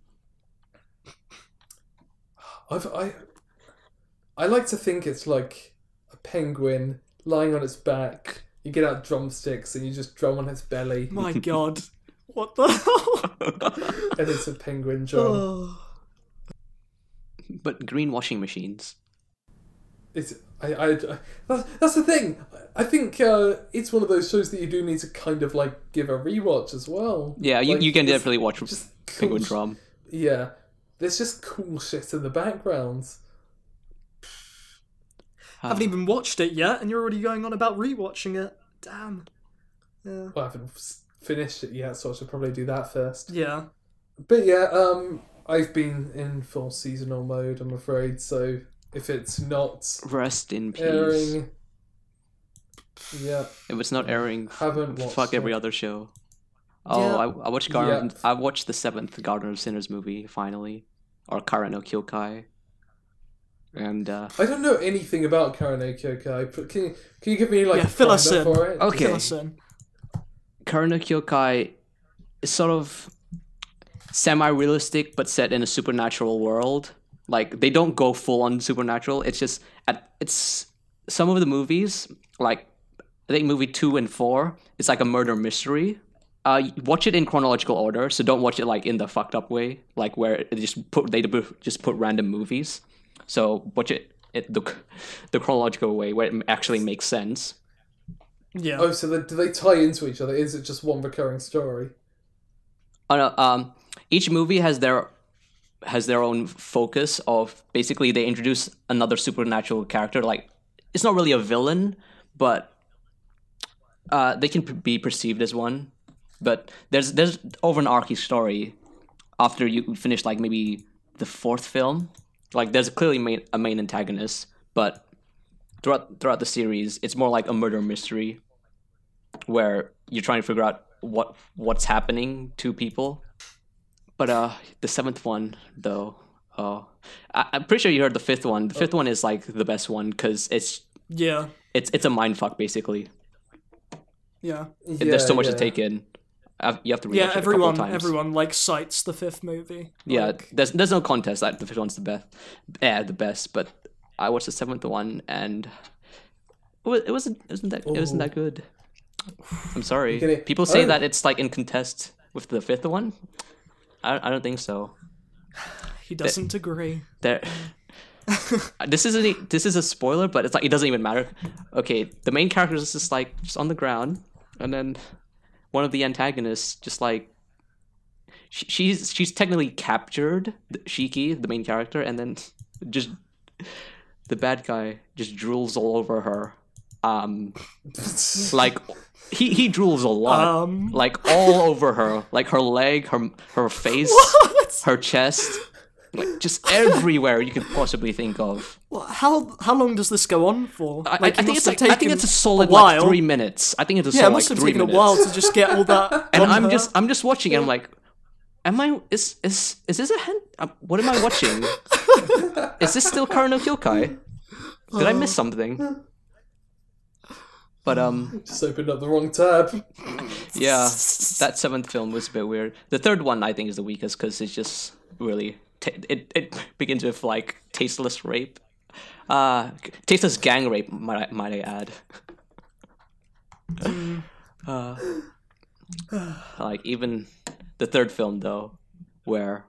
I like to think it's like a penguin lying on its back. You get out drumsticks and you just drum on its belly, My god. What the hell? and it's a penguin drum. Oh. But greenwashing machines. It's that's the thing. I think it's one of those shows that you do need to kind of like give a rewatch as well. Yeah, you Like, can it's definitely watch just penguin cool drum. Yeah, there's just cool shit in the background. Haven't even watched it yet, and you're already going on about rewatching it. Damn. Yeah. Well, I haven't finished it yet, so I should probably do that first. Yeah. But yeah, I've been in full seasonal mode, I'm afraid. So if it's not Rest in peace. airing, Yeah, If it's not airing, haven't watched fuck every it. other show. Oh, Yeah. I watched I watched the 7th Garden of Sinners movie finally, or Kara no Kyokai, and I don't know anything about Kara no Kyokai, but can you give me like Yeah, a fill us primer in. for it? Okay. Fill us in. Kara no Kyokai is sort of semi-realistic but set in a supernatural world. Like they don't go full on supernatural. It's just it's some of the movies, like I think movie 2 and 4, it's like a murder mystery. Watch it in chronological order, so don't watch it like in the fucked up way, like where they just put random movies. So watch it the chronological way where it actually makes sense. Yeah. Oh, so do they tie into each other? Is it just one recurring story? Oh no, each movie has their own focus of basically they introduce another supernatural character. Like it's not really a villain, but they can be perceived as one. But there's over an archy story after you finish like maybe the 4th film. Like there's clearly a main antagonist, but throughout the series, it's more like a murder mystery where you're trying to figure out what's happening to people. But the 7th one though, I'm pretty sure you heard the 5th one. The 5th one is like the best one because it's Yeah. a mindfuck basically. Yeah. There's so much to take in. You have to rewatch Yeah, it a couple of times. everyone like cites the 5th movie. Yeah, Like, there's no contest that the 5th one's the best. Yeah, the best. But I watched the 7th one and it wasn't that good. I'm sorry. People say that it's like in contest with the 5th one. I don't think so. he doesn't agree. There. This is a spoiler, but it's like it doesn't even matter. Okay, the main character is just on the ground, and then one of the antagonists just like she's technically captured Shiki, the main character, and then just the bad guy just drools all over her. Like he drools a lot, like all over her, like her leg, her face, her chest. Like just everywhere you could possibly think of. Well, how long does this go on for? I think it's a solid while. 3 minutes. I think it's a Yeah, it solid must have 3 taken minutes. a while to just get all that. And on I'm her. just watching, and I'm like, is this a what am I watching? Is this still Kara no Kyokai? Did I miss something? But Just opened up the wrong tab. yeah, that 7th film was a bit weird. The 3rd one I think is the weakest because it's just really it begins with like tasteless rape, tasteless gang rape. Might I add? Like even the 3rd film though, where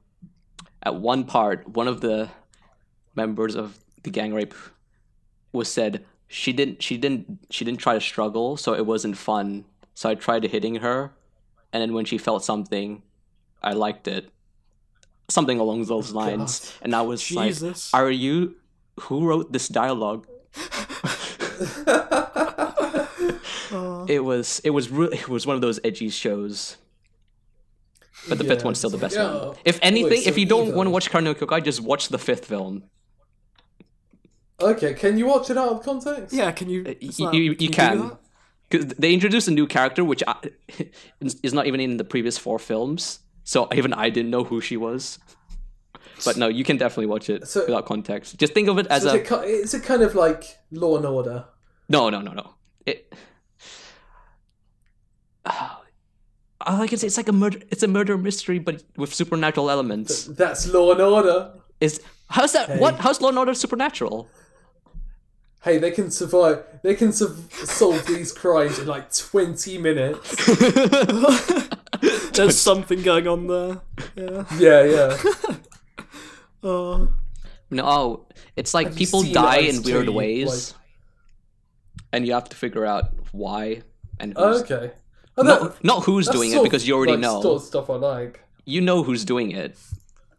at one part one of the members of the gang rape was said she didn't try to struggle, so it wasn't fun. So I tried hitting her, and then when she felt something, I liked it. Something along those lines. And I was Jesus. like, "Are you? Who wrote this dialogue?" It was one of those edgy shows. But the 5th one's still the best one. If anything, if you don't want to watch Kara no Kyokai, just watch the 5th film. Okay, can you watch it out of context? Yeah, can you? You do can. that? Because they introduced a new character, which is not even in the previous 4 films. So even I didn't know who she was. But no, you can definitely watch it without context. Just think of it as is it kind of like Law and Order? No. All I can say, it's like a murder. It's a murder mystery, but with supernatural elements. That's Law and Order. How's that? Hey. What? How's Law and Order supernatural? Hey, they can survive. They can solve these crimes in like 20 minutes. There's something going on there. Yeah. Yeah. No, it's like Have you people seen die Ice in weird T, ways, and you have to figure out why and who's. Okay. Not who's doing it, because you already know. Sort of stuff I like. You know who's doing it,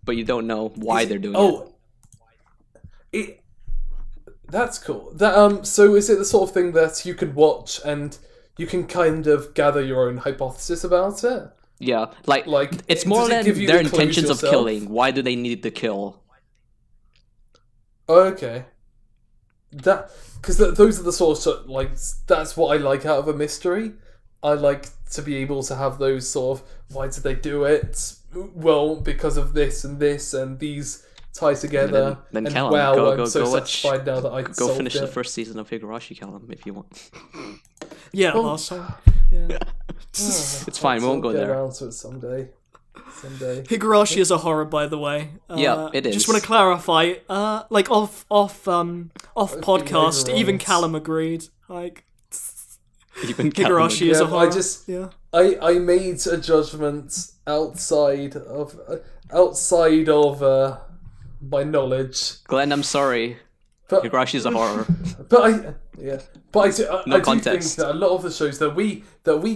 but you don't know why they're doing it. Oh, that's cool. So is it the sort of thing that you can watch and you can kind of gather your own hypothesis about it? Yeah, like it's more does it than give you their the clues intentions of yourself? killing. Why do they need to kill? Oh, okay. that because those are the sorts of like that's what I like out of a mystery. I like to be able to have those sort of why did they do it? Well, because of this and these tie together. Then and Callum, wow, I'm go so watch. satisfied now that I Go solved finish it. the first season of Higurashi, Callum, if you want. Yeah, Well- last time. Yeah. It's fine. We won't go Get there. around to it someday. Higurashi is a horror, by the way. Yeah, it is. Just want to clarify. Like off podcast, even overall, Callum agreed. Like Even Callum. Higurashi is a Yeah, horror. I just yeah. I made a judgment outside of my knowledge, Glenn, I'm sorry. but Higurashi is a horror. but I do No think context. that a lot of the shows that we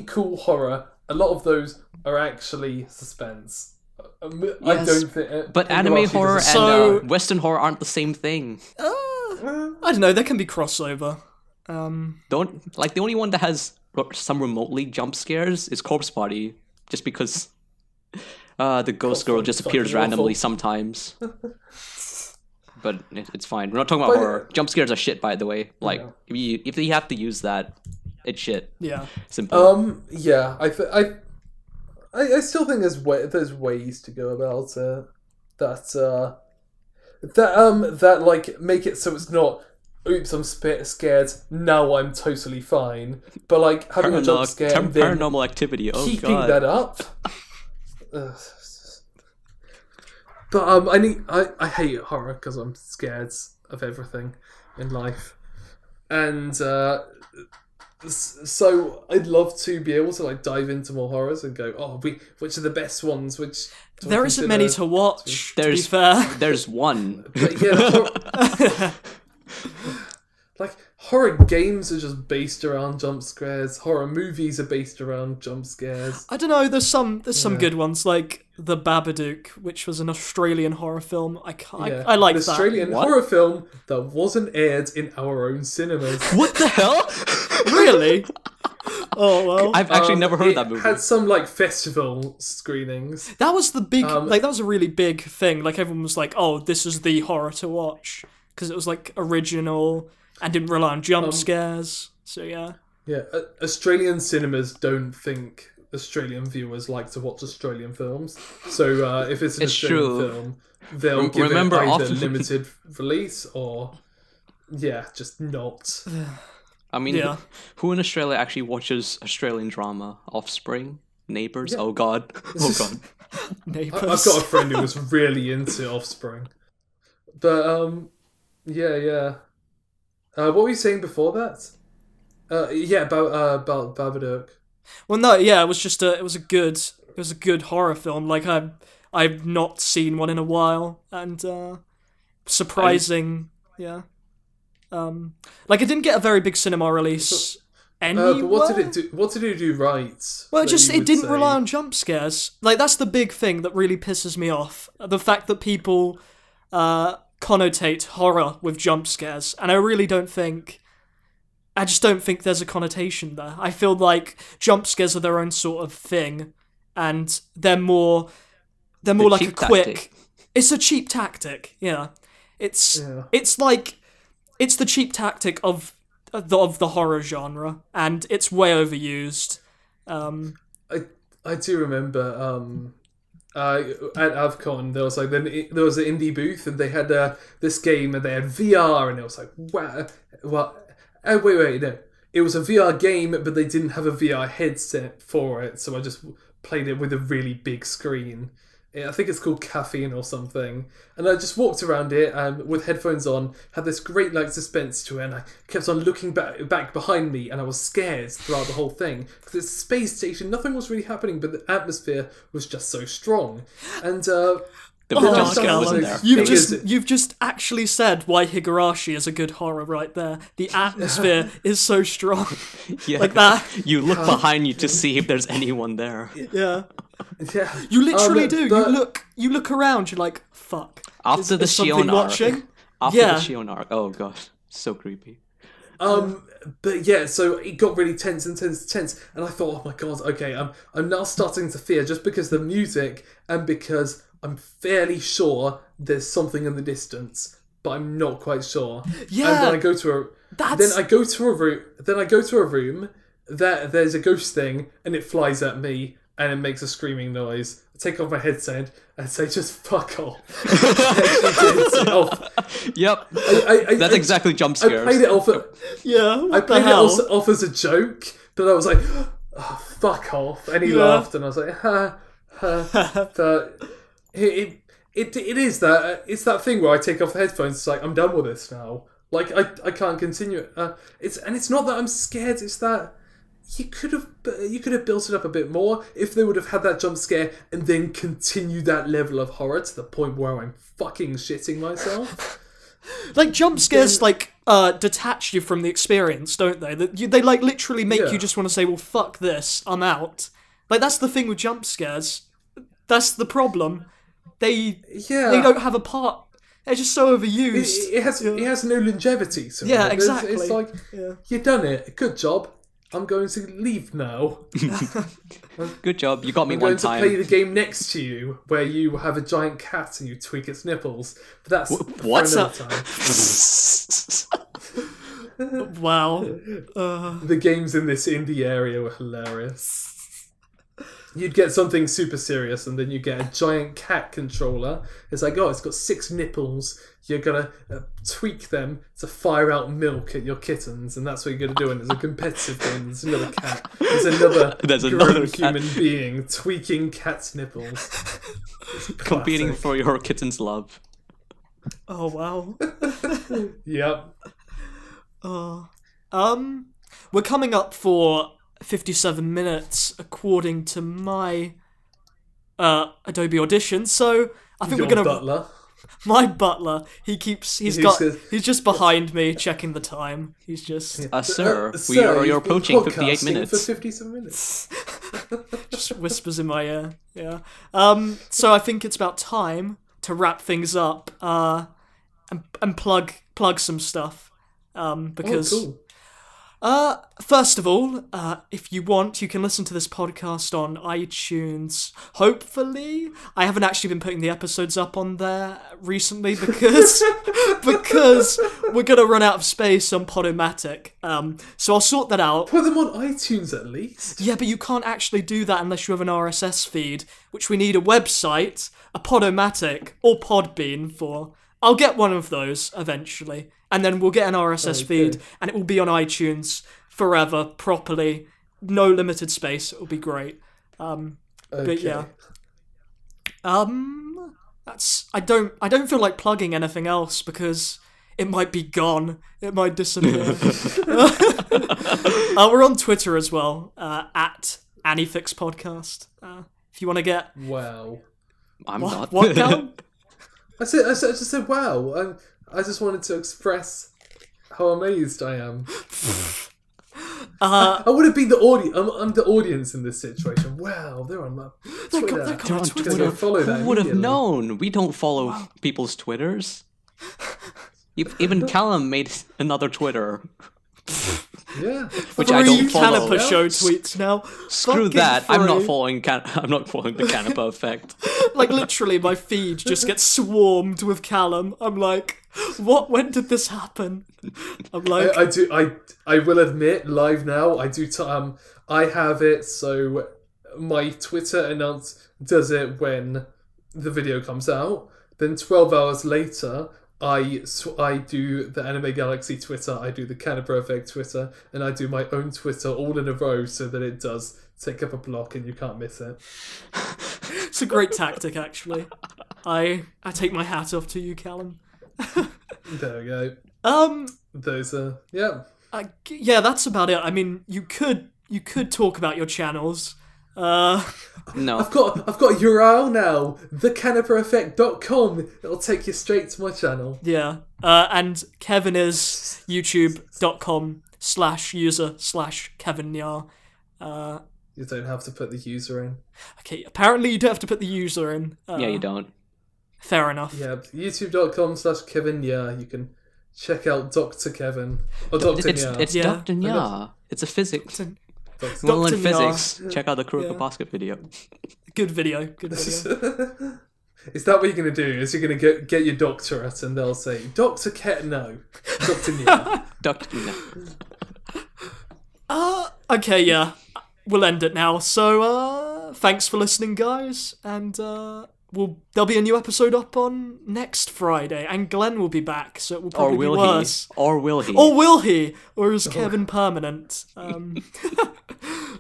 call horror, a lot of those are actually suspense. I Yes, don't think, But Higurashi anime horror and doesn't- So- Western horror aren't the same thing. I don't know. There can be crossover. The only one that has some remotely jump scares is Corpse Party, just because the ghost girl just Party's appears fucking randomly awful. sometimes. But it's fine. We're not talking about But- horror. Jump scares are shit, by the way. Like Yeah. if you have to use that, it's shit. Yeah. Simple. Yeah, I still think there's ways to go about it that like make it so it's not oops I'm scared now I'm totally fine, but like having a jump scare and then Paranormal Activity. Oh keeping god. that up. Ugh. But I hate horror because I'm scared of everything in life, and so I'd love to be able to like dive into more horrors and go, which are the best ones? Which do I There isn't many consider- to watch. To be There's- fair. There's one. But yeah, like horror games are just based around jump scares. Horror movies are based around jump scares. I don't know. There's some good ones like The Babadook, which was an Australian horror film. I like an that. Australian What? horror film that wasn't aired in our own cinemas. What the hell? Really? Oh well. I've actually never heard it that movie. had some like festival screenings. That was the big, that was a really big thing. Like everyone was like, "Oh, this is the horror to watch," because it was like original and didn't rely on jump scares. So yeah, Yeah, Australian cinemas don't think Australian viewers like to watch Australian films. So if it's an It's Australian true. film, they'll give remember it either often- limited release or just not. I mean, Yeah. who in Australia actually watches Australian drama? Offspring? Neighbours? Oh god. Oh god. neighbours. I've got a friend who was really into Offspring, but yeah. What were you saying before that? Yeah, about Babadook. Well, no, yeah, it was a good horror film. Like I've not seen one in a while, and surprising, yeah. Like it didn't get a very big cinema release anywhere. But what did it do? What did it do right? Well, that you it would didn't say? rely on jump scares. Like that's the big thing that really pisses me off. The fact that people connotate horror with jump scares, and I just don't think there's a connotation there. I feel like jump scares are their own sort of thing, and they're more like a cheap quick. tactic. It's a cheap tactic. Yeah, it's the cheap tactic of the horror genre, and it's way overused. I do remember at Avcon there was like there was an indie booth and they had this game and they had VR and it was like wow what wait no, it was a VR game but they didn't have a VR headset for it, so I just played it with a really big screen. I think it's called Caffeine or something, and I just walked around it with headphones on, had this great like suspense to it, and I kept on looking back behind me, and I was scared throughout the whole thing because it's a space station, nothing was really happening, but the atmosphere was just so strong, and The then I jump started scare to wasn't think, there. You've just actually said why Higurashi is a good horror right there. The atmosphere is so strong. Yeah. Like that. You look behind you to see if there's anyone there. Yeah. yeah, You literally do. but- You look around, you're like, fuck. After the is something Shion arc. watching? After Yeah. the Shion arc. Oh god. So creepy. But yeah, so it got really tense, and I thought, oh my god, okay, I'm now starting to fear just because the music and because I'm fairly sure there's something in the distance, but I'm not quite sure. Yeah, And then I go to a room. There's a ghost thing, and it flies at me, and it makes a screaming noise. I take off my headset and say, "Just fuck off." Yep. That's exactly jump I scares. played it off. yeah. I played it off as a joke, but I was like, "Oh, fuck off," and he laughed, and I was like, "Ha ha." But it is that it's that thing where I take off the headphones. It's like I'm done with this now. Like I can't continue it. It's not that I'm scared. It's that you could have built it up a bit more if they would have had that jump scare and then continue that level of horror to the point where I'm fucking shitting myself. Like jump scares, detach you from the experience, don't they? They like literally make you just want to say, "Well, fuck this, I'm out." Like that's the thing with jump scares. That's the problem. They don't have a part. They're just so overused. It has no longevity. So Yeah, exactly. It's like you've done it. Good job. I'm going to leave now. Good job. You got me I'm one going time. to play the game next to you where you have a giant cat and you tweak its nipples. But that's What's for up? another time. Wow. The games in this indie area were hilarious. You'd get something super serious and then you get a giant cat controller. It's like, oh, it's got 6 nipples. You're going to tweak them to fire out milk at your kittens, and that's what you're going to do. And there's a competitive game. There's another cat. There's another grown human being tweaking cat's nipples. Competing for your kitten's love. Oh wow. Yep. We're coming up for 57 minutes according to my Adobe Audition, so I think Your we're gonna butler. my butler, he's just behind me checking the time. He's just Sir, sir, you're you've been approaching 58 podcasting minutes. for 57 minutes. just whispers in my ear. Yeah. So I think it's about time to wrap things up and plug some stuff because Oh, cool. First of all, if you want, you can listen to this podcast on iTunes. Hopefully, I haven't actually been putting the episodes up on there recently because we're gonna run out of space on Podomatic. So I'll sort that out. Put them on iTunes at least. Yeah, but you can't actually do that unless you have an RSS feed, which we need a website, a Podomatic, or Podbean for. I'll get one of those eventually, and then we'll get an RSS feed, and it will be on iTunes forever, properly, no limited space. It will be great. But yeah, that's I don't feel like plugging anything else because it might be gone. It might disappear. We're on Twitter as well, at Anifix Podcast. If you want to get Wow. I'm not. what Callum? I just said wow. I just wanted to express how amazed I am. I would have been the audience. I'm the audience in this situation. Wow, they're on my Twitter. They're on Twitter. Gonna follow that Who would have immediately. known? We don't follow people's Twitters. Even Callum made another Twitter, Yeah. which I don't Three follow. Canapa Show tweets now. Screw Fucking that! I'm not free. following. I'm not following the Canapa effect. Like literally, my feed just gets swarmed with Callum. I'm like, what? When did this happen? I'm like, I will admit, live now, I do. I have it so my Twitter announce does it when the video comes out. Then 12 hours later, I do the Anime Galaxy Twitter, I do the Canapa Effect Twitter, and I do my own Twitter all in a row so that it does take up a block and you can't miss it. it's a great tactic, actually. I take my hat off to you, Callum. There we go. Those are Yeah, that's about it. I mean, you could talk about your channels. No, I've got a URL now, thecanapaeffect.com. It'll take you straight to my channel. Yeah. And Kevin is youtube.com/user/KevinYar. You don't have to put the user in. Okay, apparently you don't have to put the user in. yeah, you don't. Fair enough. Yeah, youtube.com/Kevin. Yeah, you can check out Dr. Kevin. Or Dr. It's Yeah. Dr. Nya. It's a physics. Dr. Well, in Dr. Nya. physics, check out the Kuroko Basket video. Good video. Good video. Is that what you're going to do? Is you're going to get your doctorate and they'll say, Dr. No. Dr. Nia. Doctor No. Okay, yeah. We'll end it now. So, thanks for listening, guys. And, there'll be a new episode up on next Friday. And Glenn will be back, so it will probably be worse. Or will he? Or will he? Or is Kevin permanent? Who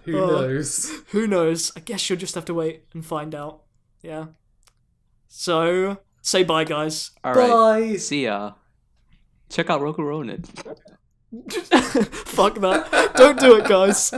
knows? Who knows? I guess you'll just have to wait and find out. Yeah. So, say bye, guys. Alright. Bye. See ya. Check out Roku Ronin. Fuck that. Don't do it, guys.